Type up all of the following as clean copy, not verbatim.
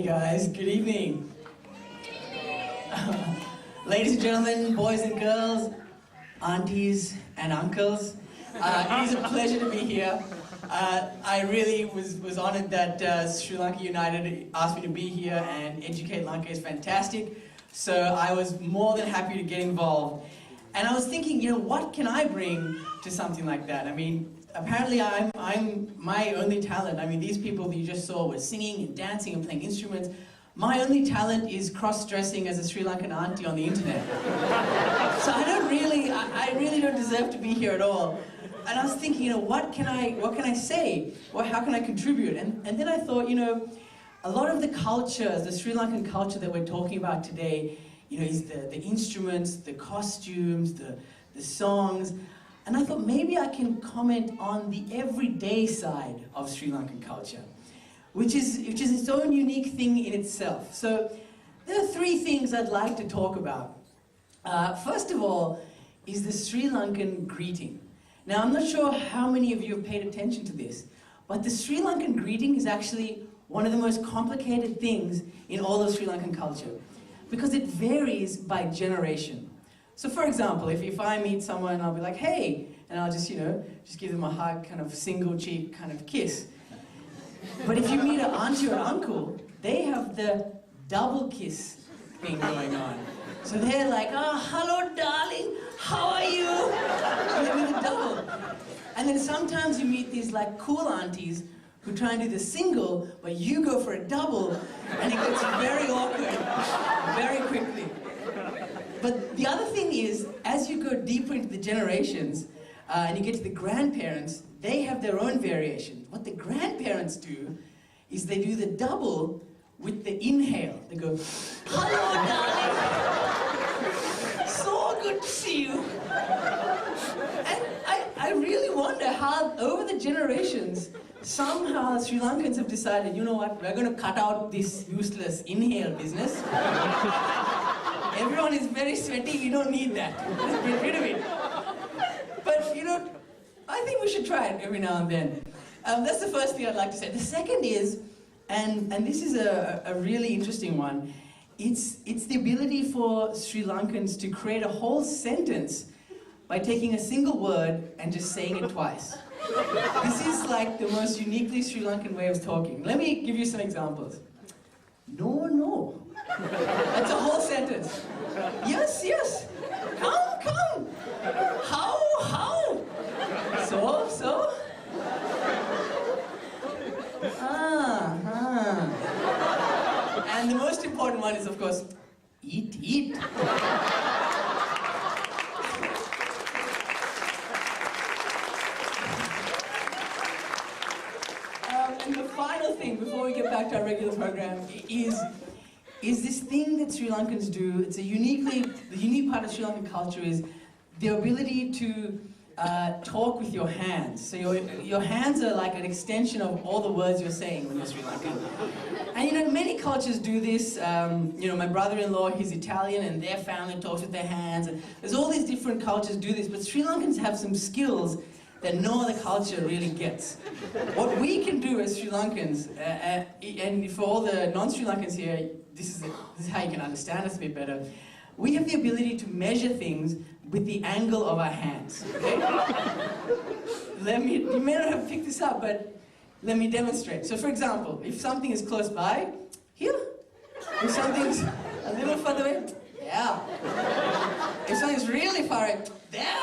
guys, good evening. Ladies and gentlemen, boys and girls, aunties and uncles, it is a pleasure to be here. I really was honored that Lanka United asked me to be here, and Educate Lanka is fantastic. So I was more than happy to get involved. And I was thinking, you know, what can I bring to something like that? I mean, apparently I'm my only talent. I mean, these people that you just saw were singing and dancing and playing instruments. My only talent is cross-dressing as a Sri Lankan auntie on the internet. So I really don't deserve to be here at all. And I was thinking, you know, what can I say? Or how can I contribute? And then I thought, you know, a lot of the cultures, the Sri Lankan culture that we're talking about today, you know, is the instruments, the costumes, the songs. And I thought maybe I can comment on the everyday side of Sri Lankan culture, which is its own unique thing in itself. So there are three things I'd like to talk about. First of all is the Sri Lankan greeting. Now, I'm not sure how many of you have paid attention to this, but the Sri Lankan greeting is actually one of the most complicated things in all of Sri Lankan culture, because it varies by generation. So for example, if I meet someone, I'll be like, hey, and I'll just, you know, just give them a hug, kind of single cheek kind of kiss. But if you meet an auntie or an uncle, they have the double kiss thing going on. So they're like, oh, hello darling, how are you? With a double. And then sometimes you meet these like cool aunties who try and do the single, but you go for a double, and it gets very awkward very quickly. But the other thing is, as you go deeper into the generations, and you get to the grandparents, they have their own variation. What the grandparents do is they do the double with the inhale. They go, hello darling, so good to see you. And I really wonder how, over the generations, somehow Sri Lankans have decided, you know what, we're going to cut out this useless inhale business. Everyone is very sweaty, we don't need that. Let's get rid of it. But, you know, I think we should try it every now and then. That's the first thing I'd like to say. The second is, and this is a really interesting one, it's the ability for Sri Lankans to create a whole sentence by taking a single word and just saying it twice. This is like the most uniquely Sri Lankan way of talking. Let me give you some examples. No, no. That's a whole sentence. Yes, yes. Come, come. How? So? And the most important one is, of course, eat. And the final thing, before we get back to our regular program, is this thing that Sri Lankans do. It's the unique part of Sri Lankan culture is the ability to talk with your hands. So your hands are like an extension of all the words you're saying when you're Sri Lankan. And you know, many cultures do this. You know, my brother-in-law, he's Italian, and their family talks with their hands. And there's all these different cultures do this, but Sri Lankans have some skills that no other culture really gets. What we can do as Sri Lankans, and for all the non-Sri Lankans here, this is how you can understand us a bit better. We have the ability to measure things with the angle of our hands, okay? You may not have picked this up, but let me demonstrate. So for example, if something is close by, here. If something's a little further away, there. If something's really far away, there.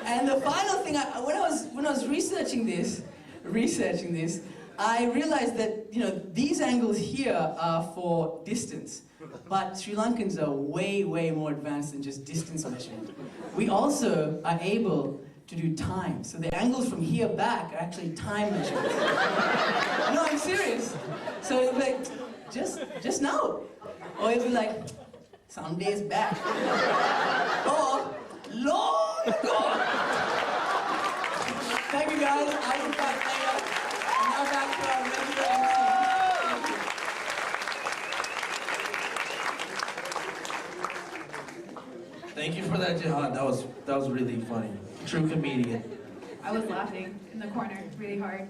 And the final thing, when I was researching this, I realized that, you know, these angles here are for distance, but Sri Lankans are way, way more advanced than just distance measurement. We also are able to do time. So the angles from here back are actually time measurements. No, I'm serious. So it'll be like, just now. Or it'll be like, some days back. Or, long ago. Thank you guys, I will back later. And now back to our regular MC. Thank you for that, Jehan. That was really funny. True comedian. I was laughing in the corner really hard.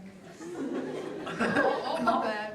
Oh, my bad.